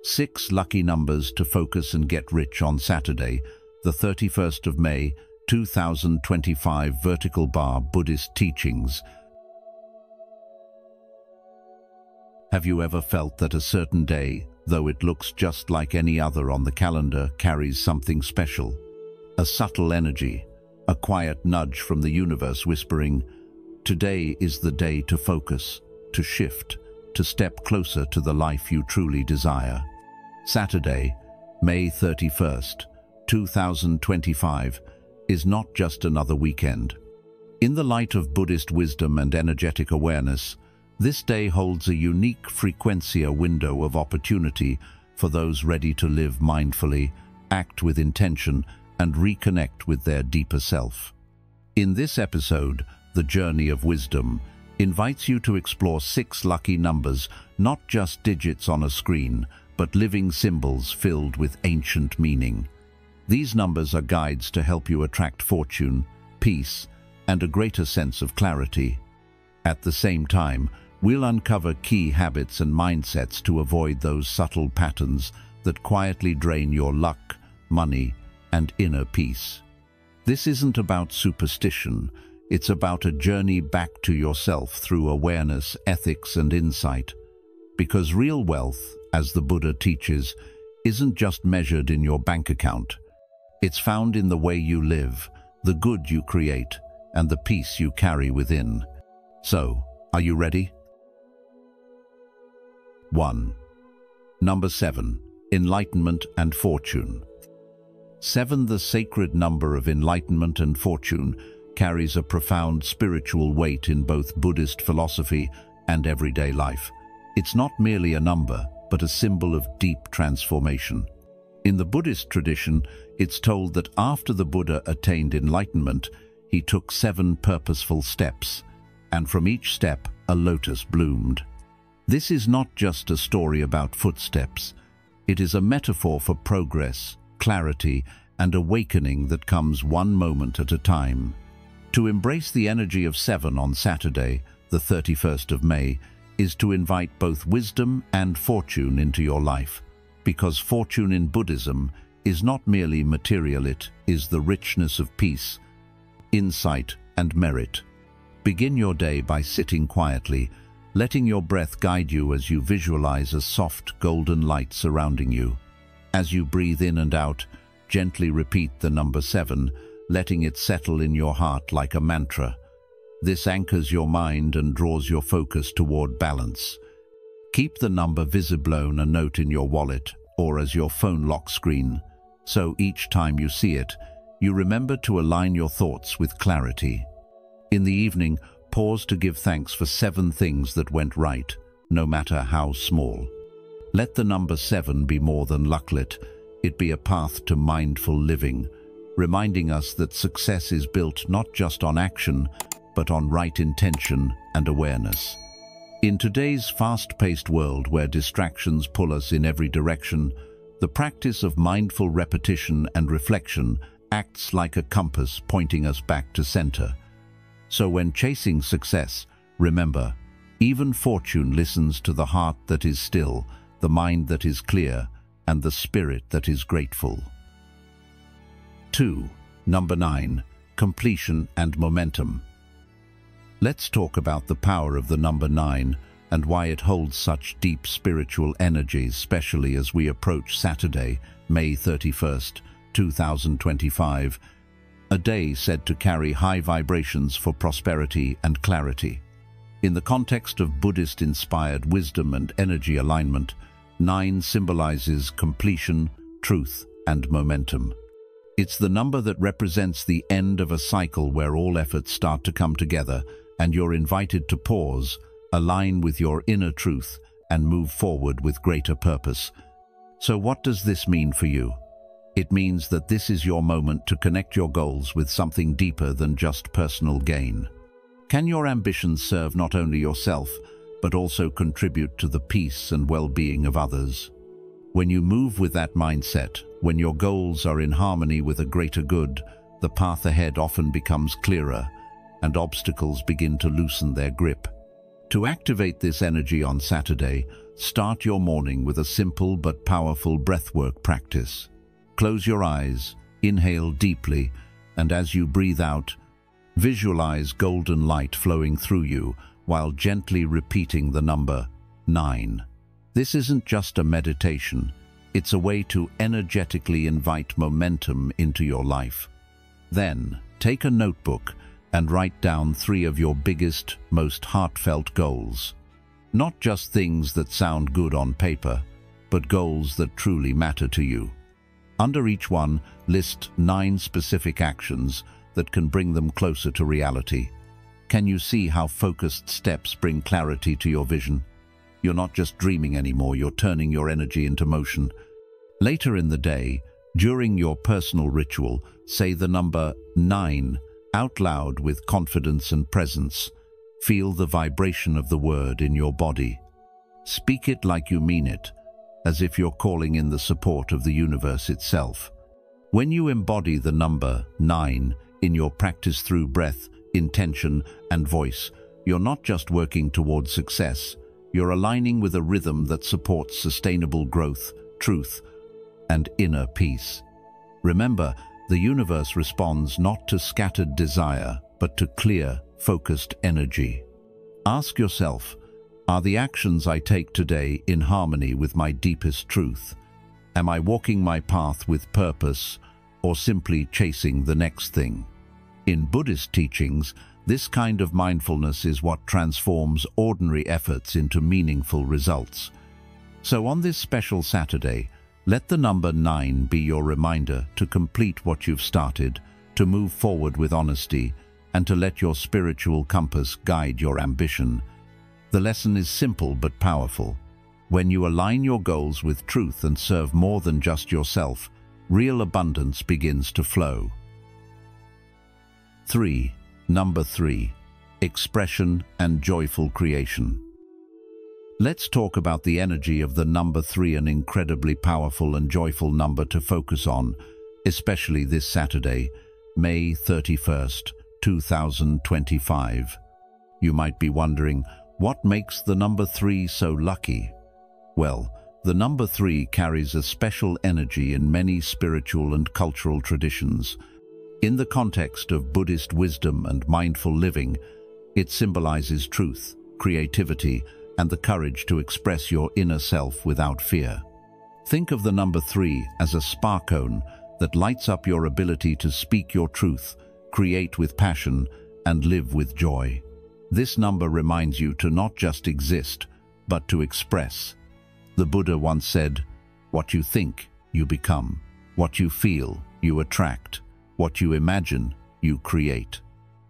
6 lucky numbers to focus and get rich on Saturday, the 31st of May, 2025. Vertical bar Buddhist teachings. Have you ever felt that a certain day, though it looks just like any other on the calendar, carries something special? A subtle energy, a quiet nudge from the universe whispering, "Today is the day to focus, to shift, to step closer to the life you truly desire." Saturday, May 31st, 2025, is not just another weekend. In the light of Buddhist wisdom and energetic awareness, this day holds a unique frequencia window of opportunity for those ready to live mindfully, act with intention, and reconnect with their deeper self. In this episode, The Journey of Wisdom invites you to explore 6 lucky numbers, not just digits on a screen, but living symbols filled with ancient meaning. These numbers are guides to help you attract fortune, peace, and a greater sense of clarity. At the same time, we'll uncover key habits and mindsets to avoid those subtle patterns that quietly drain your luck, money, and inner peace. This isn't about superstition, it's about a journey back to yourself through awareness, ethics, and insight. Because real wealth, as the Buddha teaches, isn't just measured in your bank account. It's found in the way you live, the good you create, and the peace you carry within. So, are you ready? 1. Number 7. Enlightenment and Fortune. 7, the sacred number of enlightenment and fortune, carries a profound spiritual weight in both Buddhist philosophy and everyday life. It's not merely a number, but a symbol of deep transformation. In the Buddhist tradition, it's told that after the Buddha attained enlightenment, he took 7 purposeful steps, and from each step, a lotus bloomed. This is not just a story about footsteps. It is a metaphor for progress, clarity, and awakening that comes one moment at a time. To embrace the energy of 7 on Saturday, the 31st of May, is to invite both wisdom and fortune into your life, because fortune in Buddhism is not merely material, it is the richness of peace, insight, and merit. Begin your day by sitting quietly, letting your breath guide you as you visualize a soft golden light surrounding you. As you breathe in and out, gently repeat the number 7, letting it settle in your heart like a mantra. This anchors your mind and draws your focus toward balance. Keep the number visible on a note in your wallet or as your phone lock screen, so each time you see it, you remember to align your thoughts with clarity. In the evening, pause to give thanks for 7 things that went right, no matter how small. Let the number 7 be more than lucklet, it be a path to mindful living, reminding us that success is built not just on action, but on right intention and awareness. In today's fast-paced world where distractions pull us in every direction, the practice of mindful repetition and reflection acts like a compass pointing us back to center. So when chasing success, remember, even fortune listens to the heart that is still, the mind that is clear, and the spirit that is grateful. 2. Number 9. Completion and Momentum. Let's talk about the power of the number 9 and why it holds such deep spiritual energies, especially as we approach Saturday, May 31st, 2025, a day said to carry high vibrations for prosperity and clarity. In the context of Buddhist-inspired wisdom and energy alignment, 9 symbolizes completion, truth, and momentum. It's the number that represents the end of a cycle where all efforts start to come together, and you're invited to pause, align with your inner truth, and move forward with greater purpose. So what does this mean for you? It means that this is your moment to connect your goals with something deeper than just personal gain. Can your ambitions serve not only yourself, but also contribute to the peace and well-being of others? When you move with that mindset, when your goals are in harmony with a greater good, the path ahead often becomes clearer, and obstacles begin to loosen their grip. To activate this energy on Saturday, start your morning with a simple but powerful breathwork practice. Close your eyes, inhale deeply, and as you breathe out, visualize golden light flowing through you while gently repeating the number 9. This isn't just a meditation, it's a way to energetically invite momentum into your life. Then, take a notebook and write down 3 of your biggest, most heartfelt goals. Not just things that sound good on paper, but goals that truly matter to you. Under each one, list 9 specific actions that can bring them closer to reality. Can you see how focused steps bring clarity to your vision? You're not just dreaming anymore, you're turning your energy into motion. Later in the day, during your personal ritual, say the number 9 out loud with confidence and presence. Feel the vibration of the word in your body. Speak it like you mean it, as if you're calling in the support of the universe itself. When you embody the number 9 in your practice through breath, intention, and voice, you're not just working towards success, you're aligning with a rhythm that supports sustainable growth, truth, and inner peace. Remember, the universe responds not to scattered desire, but to clear, focused energy. Ask yourself, are the actions I take today in harmony with my deepest truth? Am I walking my path with purpose, or simply chasing the next thing? In Buddhist teachings, this kind of mindfulness is what transforms ordinary efforts into meaningful results. So on this special Saturday, let the number 9 be your reminder to complete what you've started, to move forward with honesty, and to let your spiritual compass guide your ambition. The lesson is simple but powerful. When you align your goals with truth and serve more than just yourself, real abundance begins to flow. 3. Number 3. Expression and joyful creation. Let's talk about the energy of the number 3, an incredibly powerful and joyful number to focus on, especially this Saturday, May 31st, 2025. You might be wondering, what makes the number 3 so lucky? Well, the number 3 carries a special energy in many spiritual and cultural traditions. In the context of Buddhist wisdom and mindful living, it symbolizes truth, creativity, and the courage to express your inner self without fear. Think of the number 3 as a spark cone that lights up your ability to speak your truth, create with passion, and live with joy. This number reminds you to not just exist, but to express. The Buddha once said, "What you think, you become. What you feel, you attract. What you imagine, you create."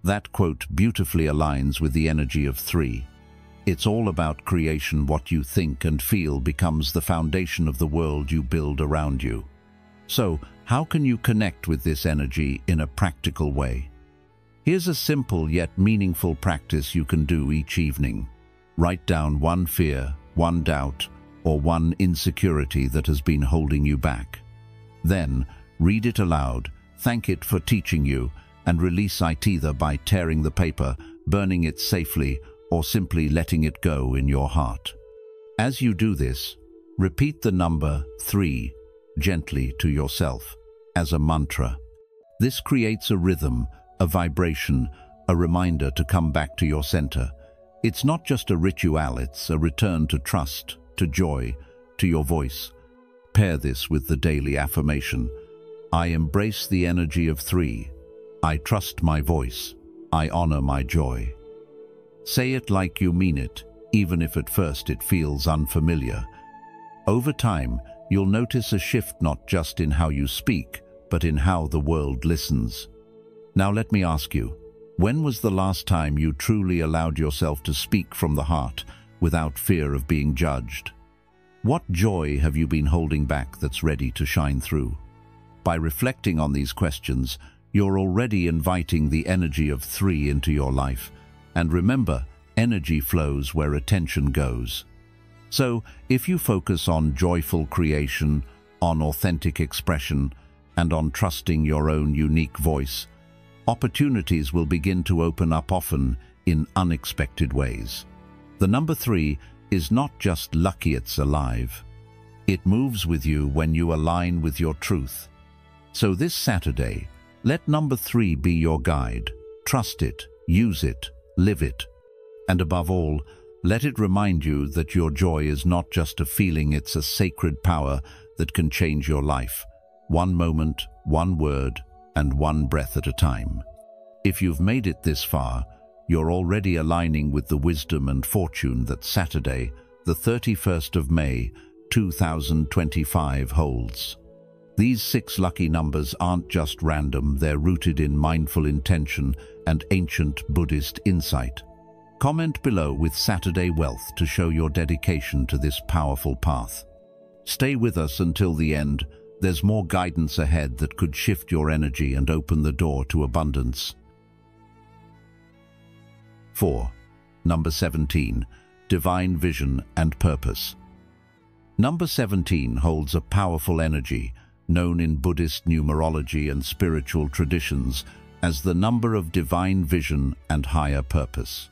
That quote beautifully aligns with the energy of 3. It's all about creation. What you think and feel becomes the foundation of the world you build around you. So, how can you connect with this energy in a practical way? Here's a simple yet meaningful practice you can do each evening. Write down one fear, one doubt, or one insecurity that has been holding you back. Then, read it aloud, thank it for teaching you, and release it either by tearing the paper, burning it safely, or simply letting it go in your heart. As you do this, repeat the number 3 gently to yourself as a mantra. This creates a rhythm, a vibration, a reminder to come back to your center. It's not just a ritual, it's a return to trust, to joy, to your voice. Pair this with the daily affirmation: I embrace the energy of 3. I trust my voice. I honor my joy. Say it like you mean it, even if at first it feels unfamiliar. Over time, you'll notice a shift not just in how you speak, but in how the world listens. Now let me ask you, when was the last time you truly allowed yourself to speak from the heart without fear of being judged? What joy have you been holding back that's ready to shine through? By reflecting on these questions, you're already inviting the energy of 3 into your life. And remember, energy flows where attention goes. So, if you focus on joyful creation, on authentic expression, and on trusting your own unique voice, opportunities will begin to open up, often in unexpected ways. The number 3 is not just lucky, it's alive. It moves with you when you align with your truth. So this Saturday, let number 3 be your guide. Trust it, use it, live it. And above all, let it remind you that your joy is not just a feeling, it's a sacred power that can change your life. One moment, one word, and one breath at a time. If you've made it this far, you're already aligning with the wisdom and fortune that Saturday, the 31st of May, 2025 holds. These 6 lucky numbers aren't just random, they're rooted in mindful intention and ancient Buddhist insight. Comment below with Saturday wealth to show your dedication to this powerful path. Stay with us until the end. There's more guidance ahead that could shift your energy and open the door to abundance. 4. Number 17. Divine Vision and Purpose. Number 17 holds a powerful energy, known in Buddhist numerology and spiritual traditions as the number of divine vision and higher purpose.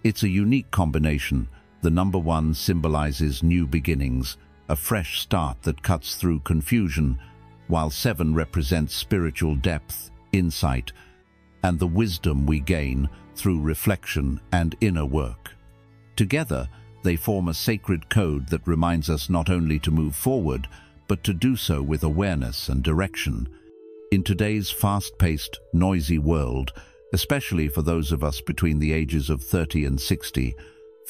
It's a unique combination. The number 1 symbolizes new beginnings, a fresh start that cuts through confusion, while 7 represents spiritual depth, insight, and the wisdom we gain through reflection and inner work. Together, they form a sacred code that reminds us not only to move forward, but to do so with awareness and direction. In today's fast-paced, noisy world, especially for those of us between the ages of 30 and 60,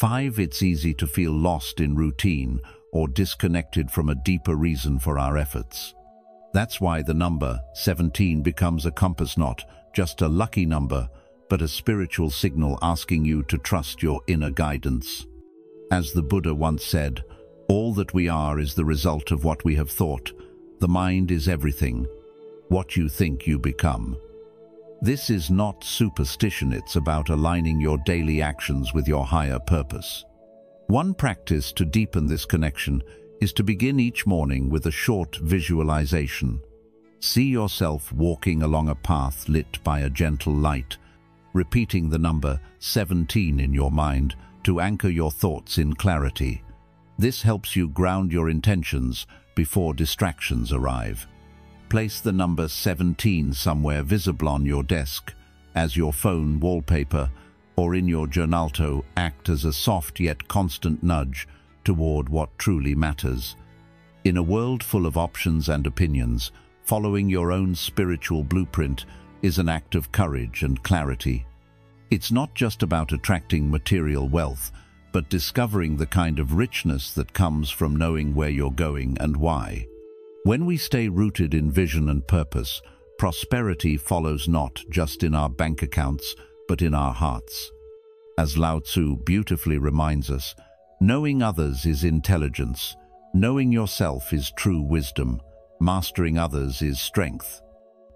it's easy to feel lost in routine or disconnected from a deeper reason for our efforts. That's why the number 17 becomes a compass, not just a lucky number, but a spiritual signal asking you to trust your inner guidance. As the Buddha once said, all that we are is the result of what we have thought. The mind is everything. What you think, you become. This is not superstition, it's about aligning your daily actions with your higher purpose. One practice to deepen this connection is to begin each morning with a short visualization. See yourself walking along a path lit by a gentle light, repeating the number 17 in your mind to anchor your thoughts in clarity. This helps you ground your intentions before distractions arrive. Place the number 17 somewhere visible on your desk, as your phone wallpaper, or in your journal. Act as a soft yet constant nudge toward what truly matters. In a world full of options and opinions, following your own spiritual blueprint is an act of courage and clarity. It's not just about attracting material wealth, but discovering the kind of richness that comes from knowing where you're going and why. When we stay rooted in vision and purpose, prosperity follows not just in our bank accounts, but in our hearts. As Lao Tzu beautifully reminds us, knowing others is intelligence, knowing yourself is true wisdom, mastering others is strength,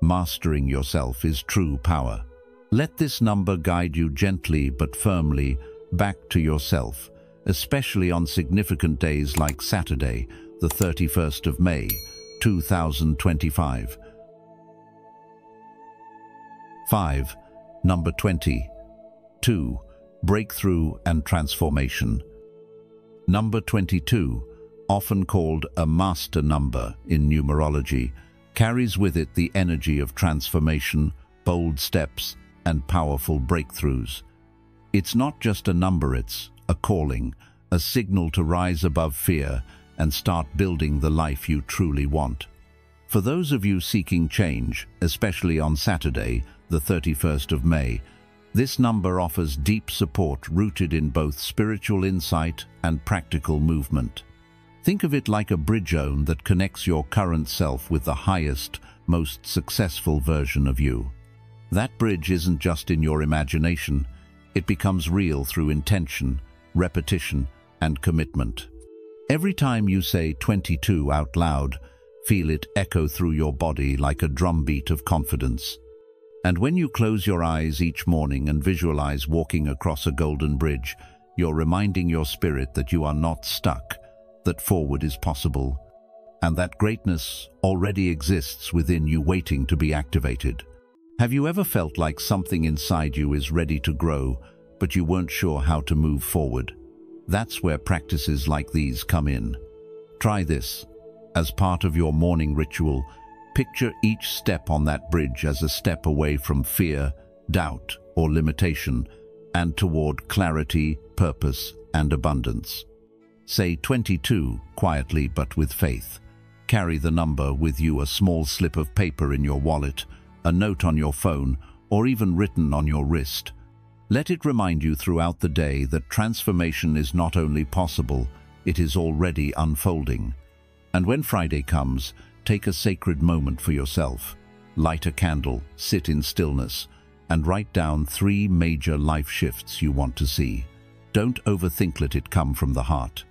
mastering yourself is true power. Let this number guide you gently but firmly back to yourself, especially on significant days like Saturday, the 31st of May, 2025. 5. Number 20. 2. Breakthrough and transformation. Number 22, often called a master number in numerology, carries with it the energy of transformation, bold steps, and powerful breakthroughs. It's not just a number, it's a calling, a signal to rise above fear and start building the life you truly want. For those of you seeking change, especially on Saturday, the 31st of May, this number offers deep support rooted in both spiritual insight and practical movement. Think of it like a bridge that connects your current self with the highest, most successful version of you. That bridge isn't just in your imagination, it becomes real through intention, repetition, and commitment. Every time you say 22 out loud, feel it echo through your body like a drumbeat of confidence. And when you close your eyes each morning and visualize walking across a golden bridge, you're reminding your spirit that you are not stuck, that forward is possible, and that greatness already exists within you waiting to be activated. Have you ever felt like something inside you is ready to grow, but you weren't sure how to move forward? That's where practices like these come in. Try this. As part of your morning ritual, picture each step on that bridge as a step away from fear, doubt, or limitation, and toward clarity, purpose, and abundance. Say 22 quietly but with faith. Carry the number with you, a small slip of paper in your wallet, a note on your phone, or even written on your wrist. Let it remind you throughout the day that transformation is not only possible, it is already unfolding. And when Friday comes, take a sacred moment for yourself. Light a candle, sit in stillness, and write down 3 major life shifts you want to see. Don't overthink, let it come from the heart.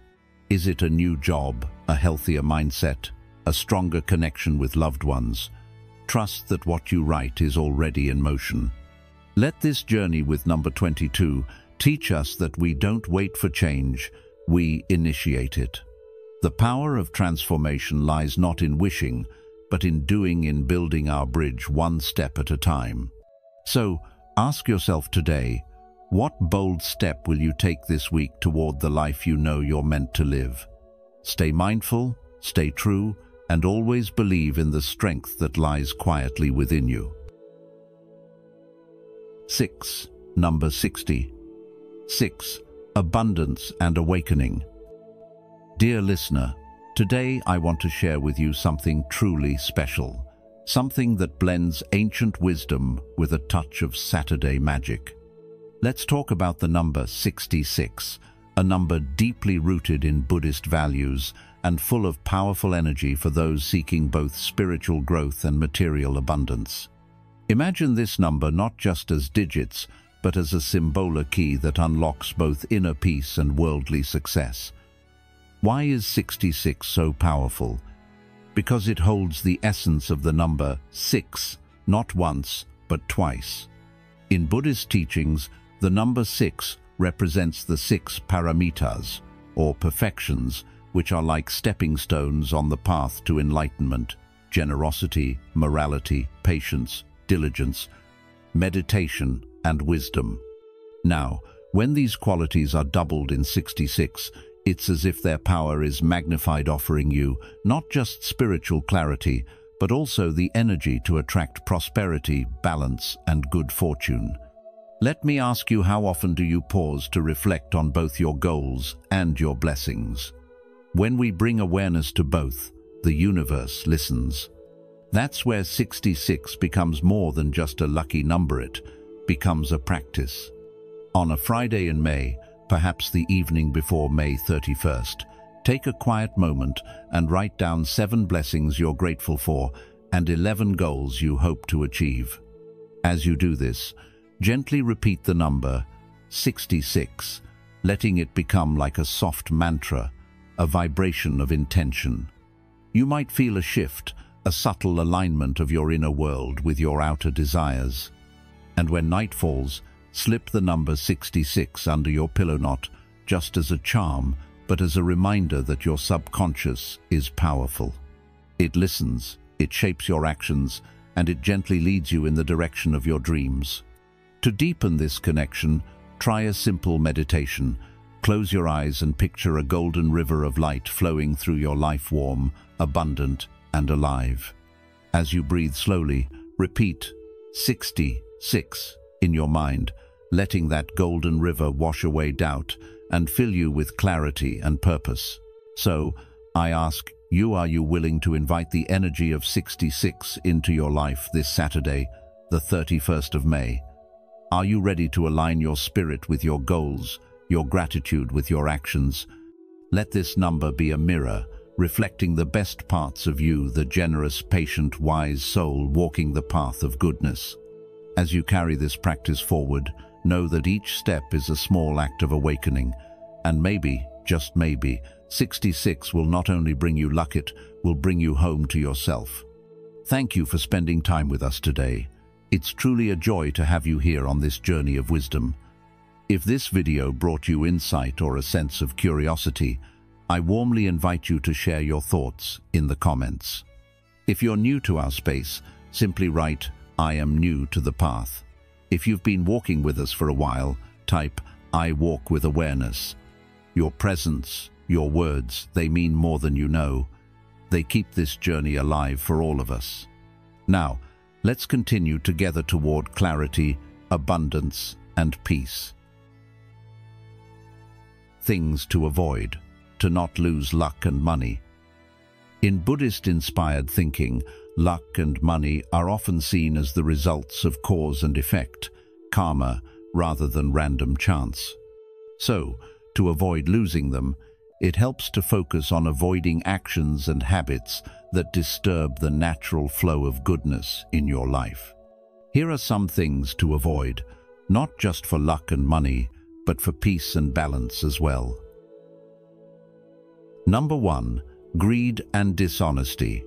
Is it a new job, a healthier mindset, a stronger connection with loved ones? Trust that what you write is already in motion. Let this journey with number 22 teach us that we don't wait for change, we initiate it. The power of transformation lies not in wishing, but in doing, in building our bridge one step at a time. So, ask yourself today, what bold step will you take this week toward the life you know you're meant to live? Stay mindful, stay true, and always believe in the strength that lies quietly within you. 6. Number 60. 6. Abundance and awakening. Dear listener, today I want to share with you something truly special, something that blends ancient wisdom with a touch of Saturday magic. Let's talk about the number 66, a number deeply rooted in Buddhist values and full of powerful energy for those seeking both spiritual growth and material abundance. Imagine this number not just as digits, but as a symbolic key that unlocks both inner peace and worldly success. Why is 66 so powerful? Because it holds the essence of the number 6, not once, but twice. In Buddhist teachings, the number 6 represents the 6 paramitas, or perfections, which are like stepping stones on the path to enlightenment: generosity, morality, patience, diligence, meditation, and wisdom. Now, when these qualities are doubled in 66, it's as if their power is magnified, offering you not just spiritual clarity, but also the energy to attract prosperity, balance, and good fortune. Let me ask you, how often do you pause to reflect on both your goals and your blessings? When we bring awareness to both, the universe listens. That's where 66 becomes more than just a lucky number, it becomes a practice. On a Friday in May, perhaps the evening before May 31st, take a quiet moment and write down 7 blessings you're grateful for and 11 goals you hope to achieve. As you do this, gently repeat the number 66, letting it become like a soft mantra, a vibration of intention. You might feel a shift, a subtle alignment of your inner world with your outer desires. And when night falls, slip the number 66 under your pillow, not just as a charm, but as a reminder that your subconscious is powerful. It listens, it shapes your actions, and it gently leads you in the direction of your dreams. To deepen this connection, try a simple meditation. Close your eyes and picture a golden river of light flowing through your life, warm, abundant, and alive. As you breathe slowly, repeat 66 in your mind, letting that golden river wash away doubt and fill you with clarity and purpose. So, I ask you, are you willing to invite the energy of 66 into your life this Saturday, the 31st of May? Are you ready to align your spirit with your goals, your gratitude with your actions? Let this number be a mirror, reflecting the best parts of you, the generous, patient, wise soul walking the path of goodness. As you carry this practice forward, know that each step is a small act of awakening, and maybe, just maybe, 66 will not only bring you luck, it will bring you home to yourself. Thank you for spending time with us today. It's truly a joy to have you here on this journey of wisdom. If this video brought you insight or a sense of curiosity, I warmly invite you to share your thoughts in the comments. If you're new to our space, simply write, "I am new to the path." If you've been walking with us for a while, type, "I walk with awareness." Your presence, your words, they mean more than you know. They keep this journey alive for all of us. Now, let's continue together toward clarity, abundance, and peace. Things to avoid, to not lose luck and money. In Buddhist-inspired thinking, luck and money are often seen as the results of cause and effect, karma, rather than random chance. So, to avoid losing them, it helps to focus on avoiding actions and habits that disturb the natural flow of goodness in your life. Here are some things to avoid, not just for luck and money, but for peace and balance as well. Number 1. Greed and dishonesty.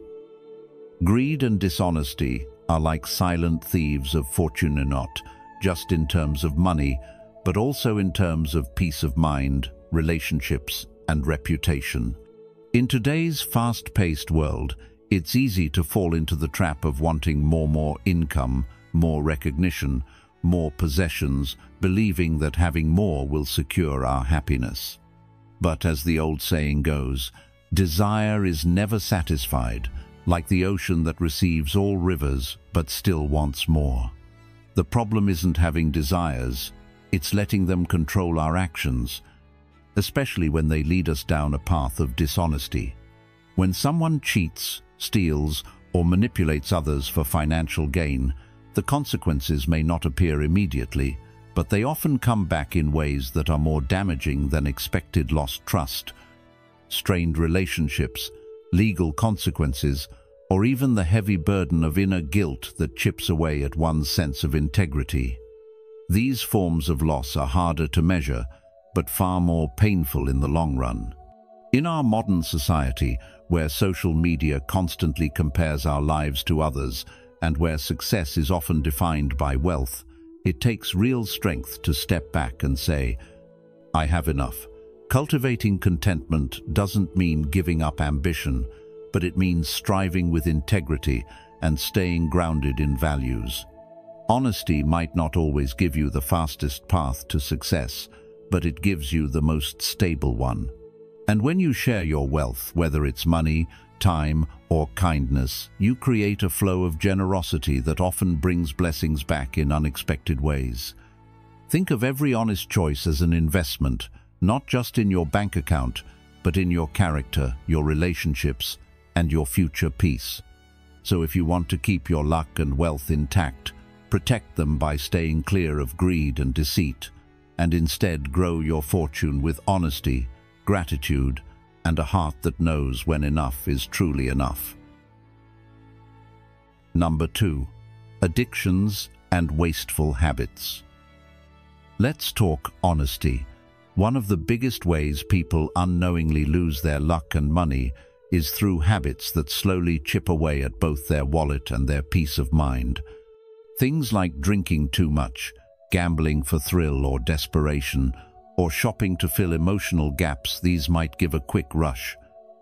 Greed and dishonesty are like silent thieves of fortune, not just in terms of money, but also in terms of peace of mind, relationships, and reputation. In today's fast-paced world, it's easy to fall into the trap of wanting more income, more recognition, more possessions, believing that having more will secure our happiness. But as the old saying goes, desire is never satisfied, like the ocean that receives all rivers but still wants more. The problem isn't having desires, it's letting them control our actions, especially when they lead us down a path of dishonesty. When someone cheats, steals, or manipulates others for financial gain, the consequences may not appear immediately, but they often come back in ways that are more damaging than expected: lost trust, strained relationships, legal consequences, or even the heavy burden of inner guilt that chips away at one's sense of integrity. These forms of loss are harder to measure, but far more painful in the long run. In our modern society, where social media constantly compares our lives to others, and where success is often defined by wealth, it takes real strength to step back and say, "I have enough." Cultivating contentment doesn't mean giving up ambition, but it means striving with integrity and staying grounded in values. Honesty might not always give you the fastest path to success, but it gives you the most stable one. And when you share your wealth, whether it's money, time, or kindness, you create a flow of generosity that often brings blessings back in unexpected ways. Think of every honest choice as an investment, not just in your bank account, but in your character, your relationships, and your future peace. So if you want to keep your luck and wealth intact, protect them by staying clear of greed and deceit, and instead grow your fortune with honesty, gratitude, and a heart that knows when enough is truly enough. Number 2. Addictions and wasteful habits. Let's talk honesty. One of the biggest ways people unknowingly lose their luck and money is through habits that slowly chip away at both their wallet and their peace of mind. Things like drinking too much, gambling for thrill or desperation, or shopping to fill emotional gaps. These might give a quick rush,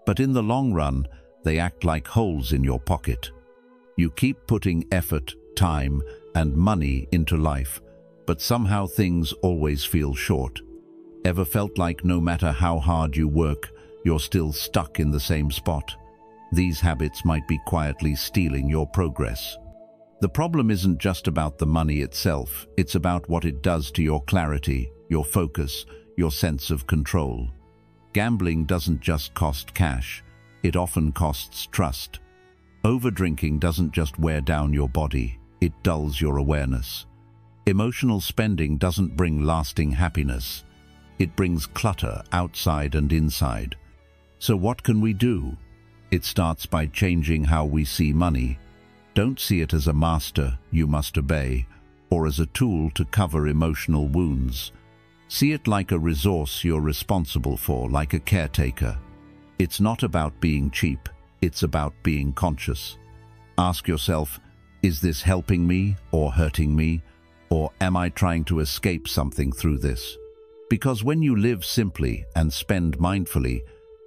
but in the long run, they act like holes in your pocket. You keep putting effort, time, and money into life, but somehow things always feel short. Ever felt like no matter how hard you work, you're still stuck in the same spot? These habits might be quietly stealing your progress. The problem isn't just about the money itself, it's about what it does to your clarity, your focus, your sense of control. Gambling doesn't just cost cash, it often costs trust. Overdrinking doesn't just wear down your body, it dulls your awareness. Emotional spending doesn't bring lasting happiness, it brings clutter outside and inside. So what can we do? It starts by changing how we see money. Don't see it as a master you must obey, or as a tool to cover emotional wounds. See it like a resource you're responsible for, like a caretaker. It's not about being cheap, it's about being conscious. Ask yourself, is this helping me or hurting me? Or am I trying to escape something through this? Because when you live simply and spend mindfully,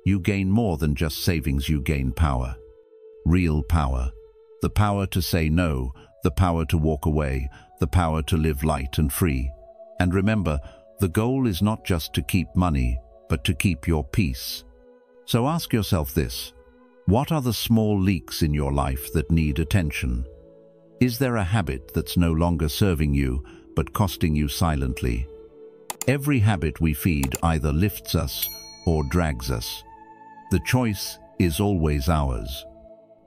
you gain more than just savings, you gain power. Real power. The power to say no, the power to walk away, the power to live light and free. And remember, the goal is not just to keep money, but to keep your peace. So ask yourself this: what are the small leaks in your life that need attention? Is there a habit that's no longer serving you, but costing you silently? Every habit we feed either lifts us or drags us. The choice is always ours.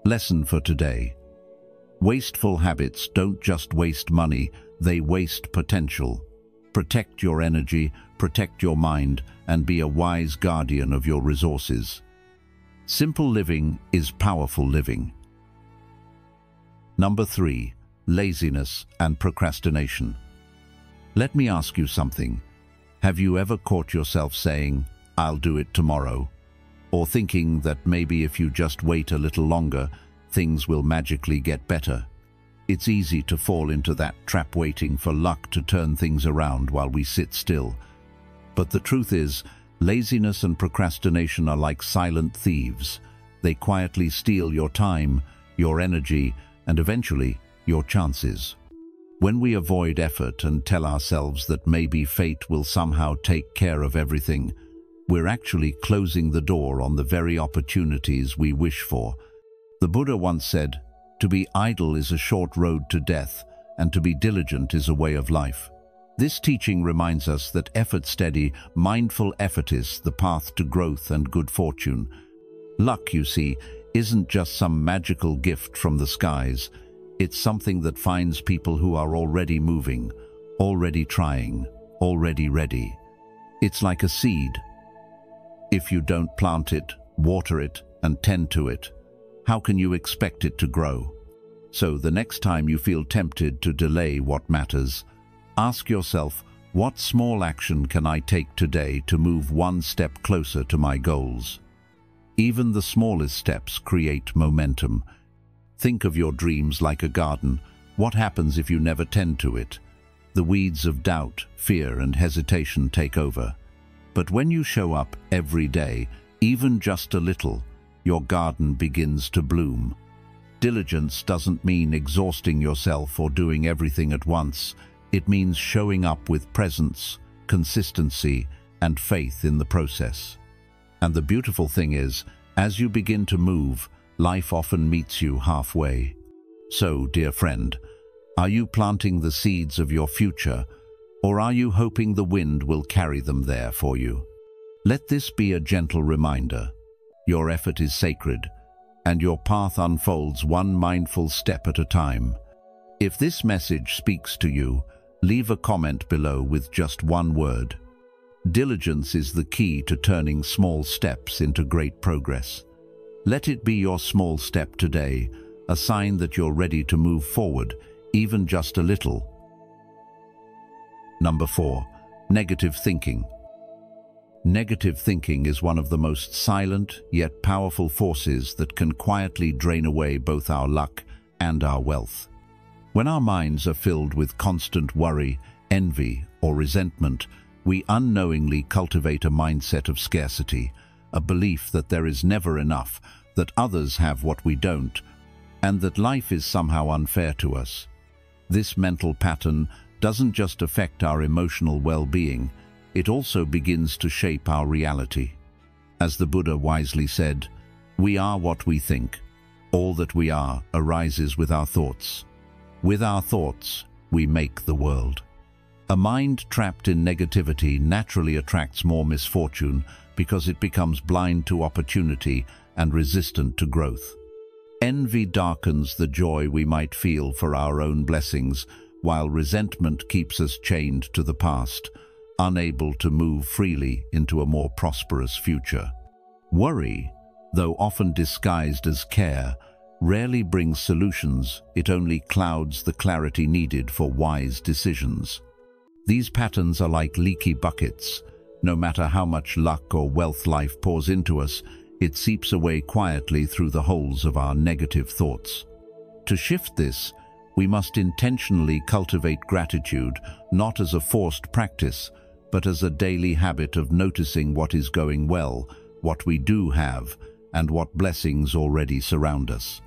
Lesson for today: wasteful habits don't just waste money, they waste potential. Protect your energy, protect your mind, and be a wise guardian of your resources. Simple living is powerful living. Number 3. Laziness and procrastination. Let me ask you something. Have you ever caught yourself saying, "I'll do it tomorrow," or thinking that maybe if you just wait a little longer, things will magically get better? It's easy to fall into that trap, waiting for luck to turn things around while we sit still. But the truth is, laziness and procrastination are like silent thieves. They quietly steal your time, your energy, and eventually your chances. When we avoid effort and tell ourselves that maybe fate will somehow take care of everything, we're actually closing the door on the very opportunities we wish for. The Buddha once said, "To be idle is a short road to death, and to be diligent is a way of life." This teaching reminds us that effort-steady, mindful effort is the path to growth and good fortune. Luck, you see, isn't just some magical gift from the skies. It's something that finds people who are already moving, already trying, already ready. It's like a seed. If you don't plant it, water it, and tend to it, how can you expect it to grow? So the next time you feel tempted to delay what matters, ask yourself, what small action can I take today to move one step closer to my goals? Even the smallest steps create momentum. Think of your dreams like a garden. What happens if you never tend to it? The weeds of doubt, fear, and hesitation take over. But when you show up every day, even just a little, your garden begins to bloom. Diligence doesn't mean exhausting yourself or doing everything at once. It means showing up with presence, consistency, and faith in the process. And the beautiful thing is, as you begin to move, life often meets you halfway. So, dear friend, are you planting the seeds of your future, or are you hoping the wind will carry them there for you? Let this be a gentle reminder. Your effort is sacred, and your path unfolds one mindful step at a time. If this message speaks to you, leave a comment below with just one word. Diligence is the key to turning small steps into great progress. Let it be your small step today, a sign that you're ready to move forward, even just a little. Number 4. Negative thinking. Negative thinking is one of the most silent yet powerful forces that can quietly drain away both our luck and our wealth. When our minds are filled with constant worry, envy, or resentment, we unknowingly cultivate a mindset of scarcity, a belief that there is never enough, that others have what we don't, and that life is somehow unfair to us. This mental pattern doesn't just affect our emotional well-being, it also begins to shape our reality. As the Buddha wisely said, "We are what we think. All that we are arises with our thoughts. With our thoughts, we make the world." A mind trapped in negativity naturally attracts more misfortune because it becomes blind to opportunity and resistant to growth. Envy darkens the joy we might feel for our own blessings, while resentment keeps us chained to the past, unable to move freely into a more prosperous future. Worry, though often disguised as care, rarely brings solutions. It only clouds the clarity needed for wise decisions. These patterns are like leaky buckets. No matter how much luck or wealth life pours into us, it seeps away quietly through the holes of our negative thoughts. To shift this, we must intentionally cultivate gratitude, not as a forced practice, but as a daily habit of noticing what is going well, what we do have, and what blessings already surround us.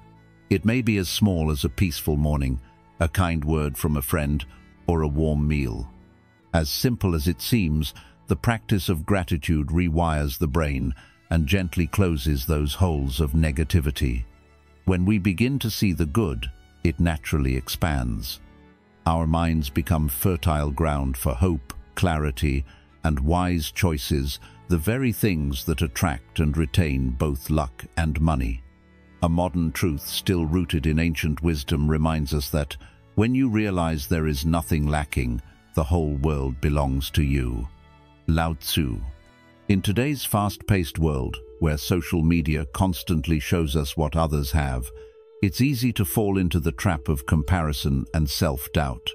It may be as small as a peaceful morning, a kind word from a friend, or a warm meal. As simple as it seems, the practice of gratitude rewires the brain and gently closes those holes of negativity. When we begin to see the good, it naturally expands. Our minds become fertile ground for hope, clarity, and wise choices, the very things that attract and retain both luck and money. A modern truth still rooted in ancient wisdom reminds us that when you realize there is nothing lacking, the whole world belongs to you. Lao Tzu. In today's fast-paced world, where social media constantly shows us what others have, it's easy to fall into the trap of comparison and self-doubt.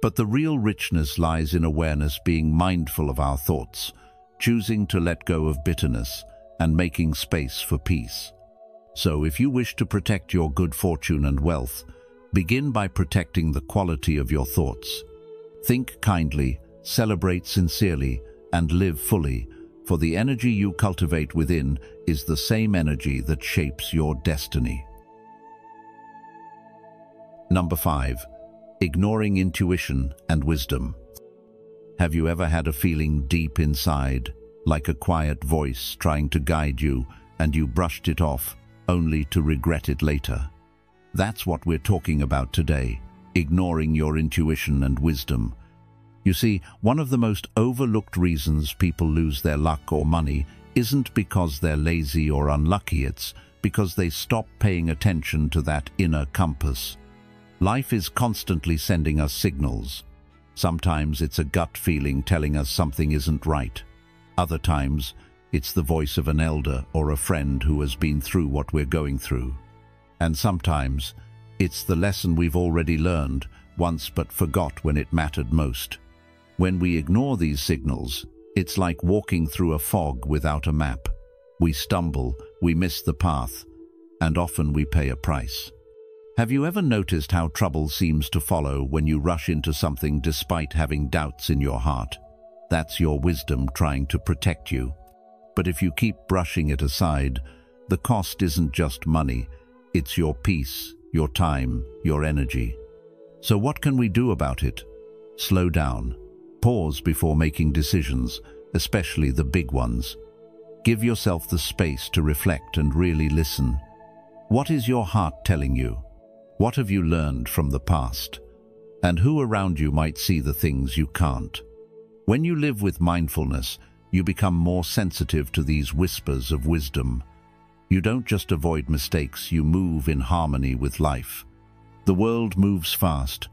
But the real richness lies in awareness, being mindful of our thoughts, choosing to let go of bitterness, and making space for peace. So if you wish to protect your good fortune and wealth, begin by protecting the quality of your thoughts. Think kindly, celebrate sincerely, and live fully, for the energy you cultivate within is the same energy that shapes your destiny. Number 5. Ignoring intuition and wisdom. Have you ever had a feeling deep inside, like a quiet voice trying to guide you, and you brushed it off, only to regret it later? That's what we're talking about today, ignoring your intuition and wisdom. You see, one of the most overlooked reasons people lose their luck or money isn't because they're lazy or unlucky, it's because they stop paying attention to that inner compass. Life is constantly sending us signals. Sometimes it's a gut feeling telling us something isn't right. Other times, it's the voice of an elder or a friend who has been through what we're going through. And sometimes, it's the lesson we've already learned once but forgot when it mattered most. When we ignore these signals, it's like walking through a fog without a map. We stumble, we miss the path, and often we pay a price. Have you ever noticed how trouble seems to follow when you rush into something despite having doubts in your heart? That's your wisdom trying to protect you. But if you keep brushing it aside, the cost isn't just money, it's your peace, your time, your energy. So what can we do about it? Slow down. Pause before making decisions, especially the big ones. Give yourself the space to reflect and really listen. What is your heart telling you? What have you learned from the past? And who around you might see the things you can't? When you live with mindfulness, you become more sensitive to these whispers of wisdom. You don't just avoid mistakes, you move in harmony with life. The world moves fast,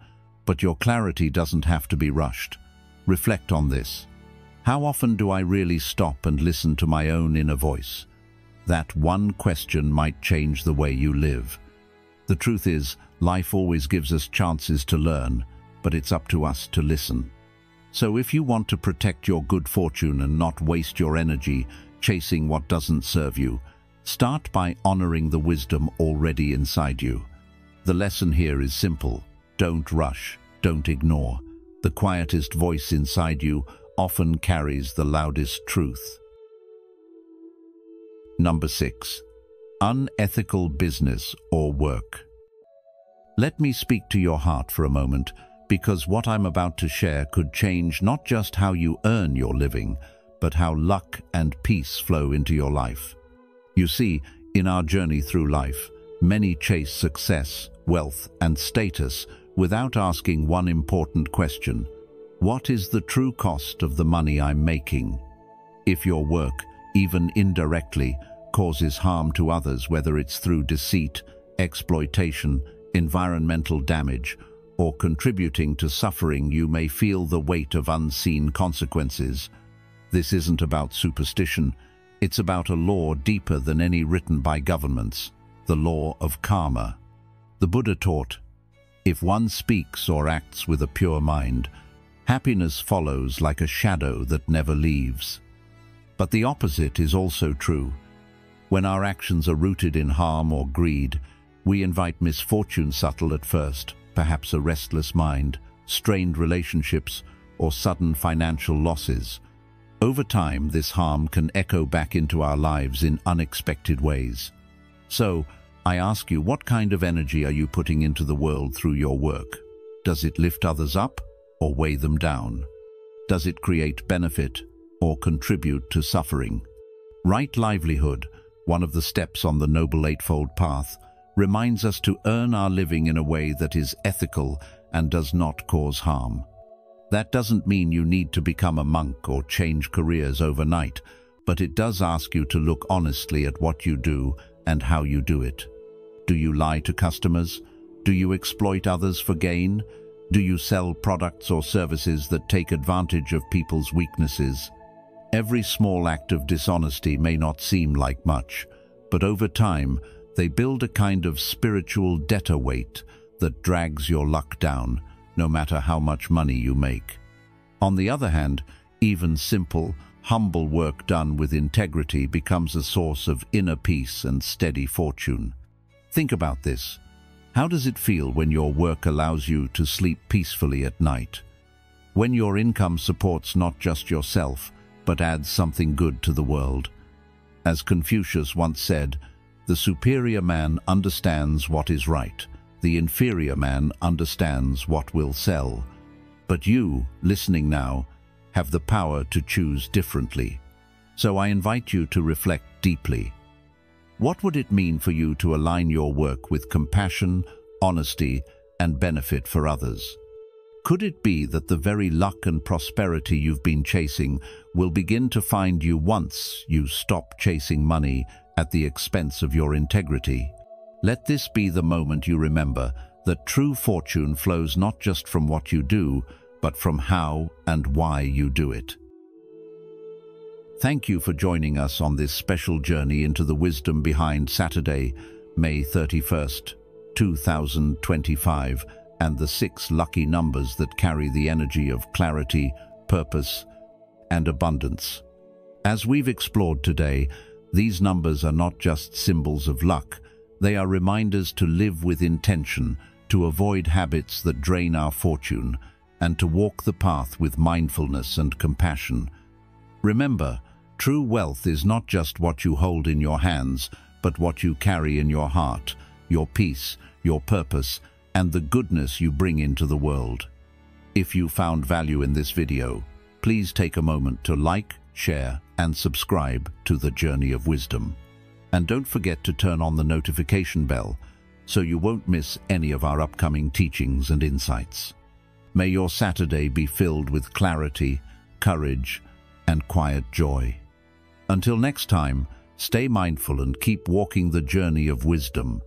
but your clarity doesn't have to be rushed. Reflect on this. How often do I really stop and listen to my own inner voice? That one question might change the way you live. The truth is, life always gives us chances to learn, but it's up to us to listen. So if you want to protect your good fortune and not waste your energy chasing what doesn't serve you, start by honoring the wisdom already inside you. The lesson here is simple. Don't rush, don't ignore. The quietest voice inside you often carries the loudest truth. Number 6. Unethical business or work. Let me speak to your heart for a moment, because what I'm about to share could change not just how you earn your living, but how luck and peace flow into your life. You see, in our journey through life, many chase success, wealth, and status without asking one important question: what is the true cost of the money I'm making? If your work, even indirectly, causes harm to others, whether it's through deceit, exploitation, environmental damage, or contributing to suffering, you may feel the weight of unseen consequences. This isn't about superstition, it's about a law deeper than any written by governments, the law of karma. The Buddha taught, if one speaks or acts with a pure mind, happiness follows like a shadow that never leaves. But the opposite is also true. When our actions are rooted in harm or greed, we invite misfortune, subtle at first, perhaps a restless mind, strained relationships, or sudden financial losses. Over time, this harm can echo back into our lives in unexpected ways. So, I ask you, what kind of energy are you putting into the world through your work? Does it lift others up or weigh them down? Does it create benefit or contribute to suffering. Right livelihood, one of the steps on the Noble Eightfold Path, reminds us to earn our living in a way that is ethical and does not cause harm. That doesn't mean you need to become a monk or change careers overnight, but it does ask you to look honestly at what you do and how you do it. Do you lie to customers? Do you exploit others for gain? Do you sell products or services that take advantage of people's weaknesses? Every small act of dishonesty may not seem like much, but over time, they build a kind of spiritual debtor weight that drags your luck down, no matter how much money you make. On the other hand, even simple, humble work done with integrity becomes a source of inner peace and steady fortune. Think about this. How does it feel when your work allows you to sleep peacefully at night? When your income supports not just yourself, but adds something good to the world? As Confucius once said, the superior man understands what is right. The inferior man understands what will sell. But you, listening now, have the power to choose differently. So I invite you to reflect deeply. What would it mean for you to align your work with compassion, honesty, and benefit for others? Could it be that the very luck and prosperity you've been chasing will begin to find you once you stop chasing money at the expense of your integrity? Let this be the moment you remember that true fortune flows not just from what you do, but from how and why you do it. Thank you for joining us on this special journey into the wisdom behind Saturday, May 31st, 2025, and the 6 lucky numbers that carry the energy of clarity, purpose, and abundance. As we've explored today, these numbers are not just symbols of luck, they are reminders to live with intention, to avoid habits that drain our fortune, and to walk the path with mindfulness and compassion. Remember, true wealth is not just what you hold in your hands, but what you carry in your heart, your peace, your purpose, and the goodness you bring into the world. If you found value in this video, please take a moment to like, share, and subscribe to The Journey of Wisdom. And don't forget to turn on the notification bell so you won't miss any of our upcoming teachings and insights. May your Saturday be filled with clarity, courage, and quiet joy. Until next time, stay mindful and keep walking the journey of wisdom,